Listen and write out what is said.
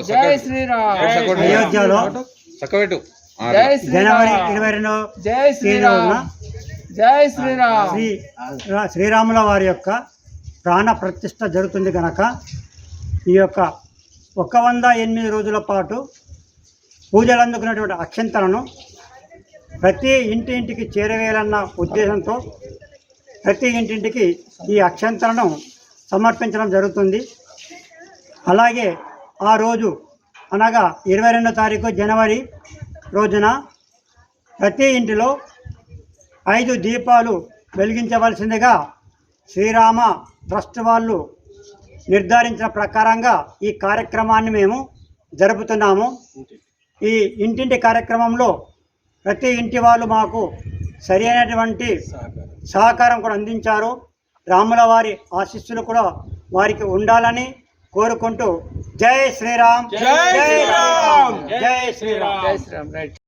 జై శ్రీరామ్ అయోధ్యలో జనవరి 22 జై శ్రీరామ్ జై శ్రీరామ్ శ్రీరాముల వారి యొక్క ప్రాణ ప్రతిష్ఠ జరుగుతుంది కనుక ఈ యొక్క 108 రోజుల పాటు పూజలు అందుకున్నటువంటి అక్షంతలను ప్రతి ఇంటింటికి చేరవేయాలన్న ఉద్దేశంతో ప్రతి ఇంటింటికి ఈ అక్షంతలను సమర్పించడం జరుగుతుంది. అలాగే ఆ రోజు అనగా 22వ తారీఖు జనవరి రోజున ప్రతి ఇంటిలో 5 దీపాలు వెలిగించవలసిందిగా శ్రీరామ ట్రస్ట్ వాళ్ళు నిర్ధారించిన ప్రకారంగా ఈ కార్యక్రమాన్ని మేము జరుపుతున్నాము. ఈ ఇంటింటి కార్యక్రమంలో ప్రతి ఇంటి వాళ్ళు మాకు సరి అయినటువంటి సహకారం కూడా అందించారు. రాముల వారి ఆశీస్సులు కూడా వారికి ఉండాలని కోరుకుంటూ జై శ్రీరామ్ జై శ్రీరామ్ జై శ్రీరామ్.